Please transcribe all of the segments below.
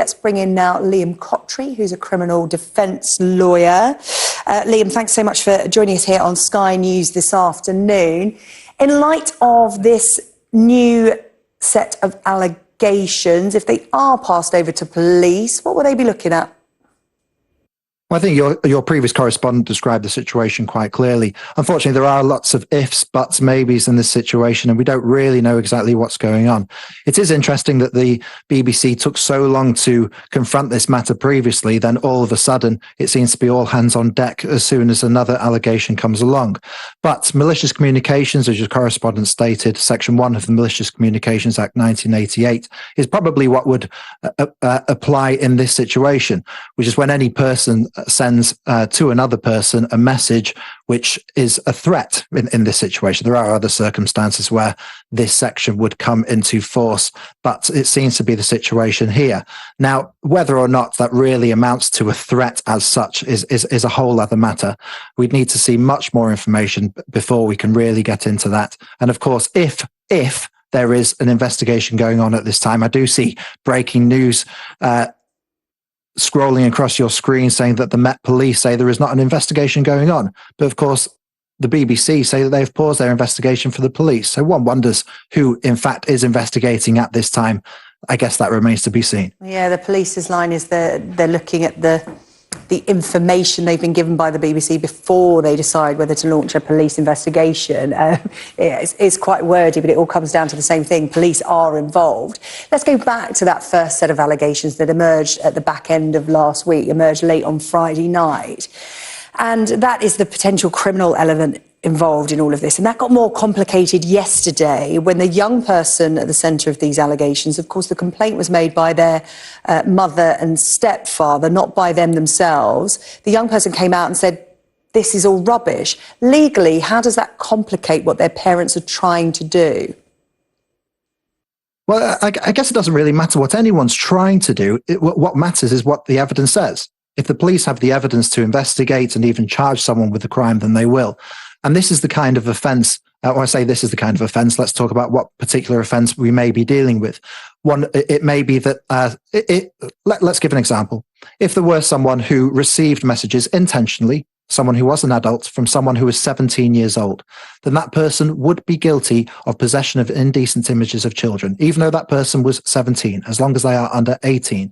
Let's bring in now Liam Kotrie, who's a criminal defence lawyer. Liam, thanks so much for joining us here on Sky News this afternoon. In light of this new set of allegations, if they are passed over to police, what will they be looking at? Well, I think your previous correspondent described the situation quite clearly. Unfortunately, there are lots of ifs, buts, maybes in this situation, and we don't really know exactly what's going on. It is interesting that the BBC took so long to confront this matter previously, then all of a sudden it seems to be all hands on deck as soon as another allegation comes along. But malicious communications, as your correspondent stated, Section 1 of the Malicious Communications Act 1988, is probably what would apply in this situation, which is when any person sends to another person a message which is a threat in this situation. There are other circumstances where this section would come into force, but it seems to be the situation here. Now, whether or not that really amounts to a threat as such is a whole other matter. We'd need to see much more information before we can really get into that. And of course, if there is an investigation going on at this time, I do see breaking news scrolling across your screen saying that the Met Police say there is not an investigation going on. But of course, the BBC say that they've paused their investigation for the police. So one wonders who, in fact, is investigating at this time. I guess that remains to be seen. Yeah, the police's line is they're looking at the information they've been given by the BBC before they decide whether to launch a police investigation. It's quite wordy, but it all comes down to the same thing. Police are involved. Let's go back to that first set of allegations that emerged at the back end of last week, emerged late on Friday night. And that is the potential criminal element involved in all of this. And that got more complicated yesterday when the young person at the centre of these allegations, of course, the complaint was made by their mother and stepfather, not by them themselves. The young person came out and said, this is all rubbish. Legally, how does that complicate what their parents are trying to do? Well, I guess it doesn't really matter what anyone's trying to do. What matters is what the evidence says. If the police have the evidence to investigate and even charge someone with the crime, then they will. And this is the kind of offence, when I say this is the kind of offence, let's talk about what particular offence we may be dealing with. One, it may be that, let's give an example. If there were someone who received messages intentionally, someone who was an adult, from someone who was 17 years old, then that person would be guilty of possession of indecent images of children, even though that person was 17, as long as they are under 18.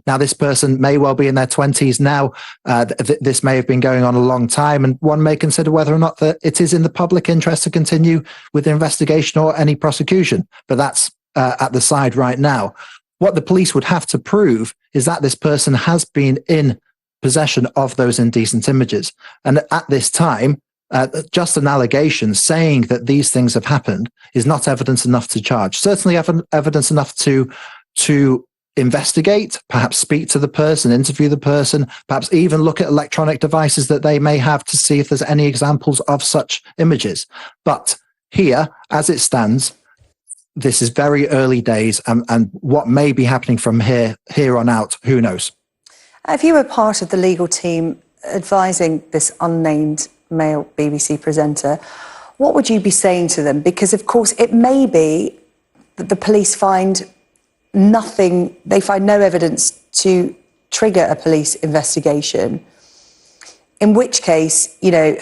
Now, this person may well be in their 20s now. This may have been going on a long time, and one may consider whether or not that it is in the public interest to continue with the investigation or any prosecution. But that's at the side right now. What the police would have to prove is that this person has been in possession of those indecent images. And at this time, just an allegation saying that these things have happened is not evidence enough to charge. Certainly evidence enough to investigate, perhaps speak to the person, interview the person, perhaps even look at electronic devices that they may have to see if there's any examples of such images. But here, as it stands, this is very early days, and what may be happening from here on out, who knows? If you were part of the legal team advising this unnamed male BBC presenter, what would you be saying to them? Because, of course, it may be that the police find nothing, they find no evidence to trigger a police investigation, in which case, you know,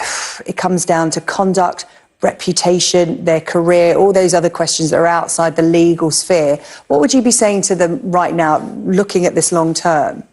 it comes down to conduct, reputation, their career, all those other questions that are outside the legal sphere. What would you be saying to them right now, looking at this long term?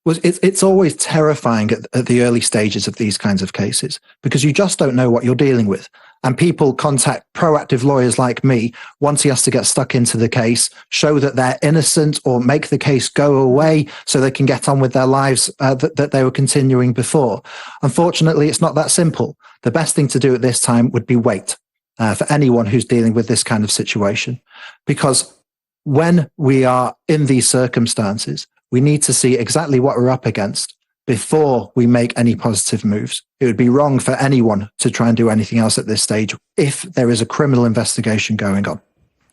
Well, it's always terrifying at the early stages of these kinds of cases because you just don't know what you're dealing with. And people contact proactive lawyers like me, wanting us to get stuck into the case, show that they're innocent or make the case go away so they can get on with their lives that they were continuing before. Unfortunately, it's not that simple. The best thing to do at this time would be wait for anyone who's dealing with this kind of situation. Because when we are in these circumstances, we need to see exactly what we're up against before we make any positive moves. It would be wrong for anyone to try and do anything else at this stage if there is a criminal investigation going on.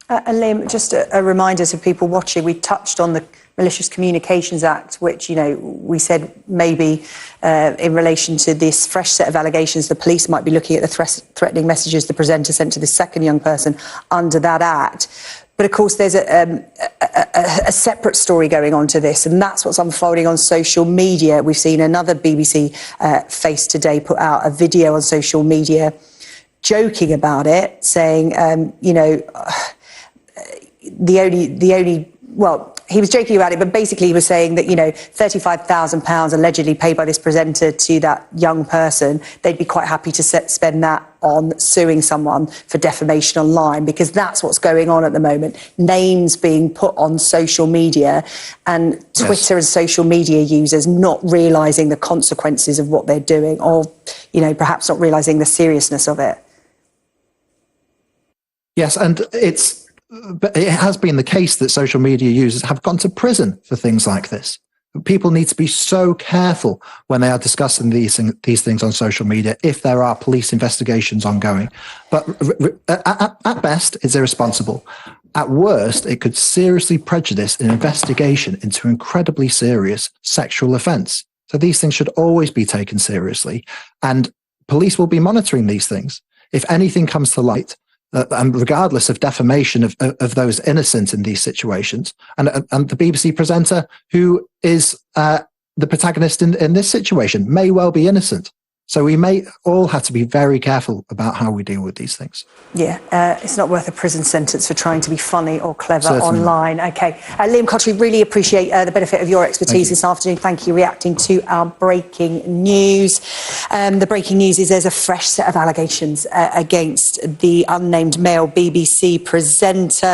And Liam, just a reminder to people watching, we touched on the Malicious Communications Act, which, you know, we said maybe in relation to this fresh set of allegations, the police might be looking at the threatening messages the presenter sent to the second young person under that act. But of course, there's a separate story going on to this, and that's what's unfolding on social media. We've seen another BBC face today put out a video on social media joking about it, saying, he was joking about it, but basically he was saying that, £35,000 allegedly paid by this presenter to that young person, they'd be quite happy to spend that on suing someone for defamation online, because that's what's going on at the moment. Names being put on social media, and Twitter and social media users not realising the consequences of what they're doing, or, perhaps not realising the seriousness of it. Yes, and but it has been the case that social media users have gone to prison for things like this. People need to be so careful when they are discussing these things on social media if there are police investigations ongoing. But at best, it's irresponsible. At worst, it could seriously prejudice an investigation into incredibly serious sexual offence. So these things should always be taken seriously, and police will be monitoring these things. If anything comes to light, and regardless of defamation of those innocent in these situations, and the BBC presenter who is the protagonist in this situation may well be innocent. So we may all have to be very careful about how we deal with these things. Yeah, it's not worth a prison sentence for trying to be funny or clever online. OK. Liam Kotrie, really appreciate the benefit of your expertise this afternoon. Thank you for reacting to our breaking news. The breaking news is there's a fresh set of allegations against the unnamed male BBC presenter.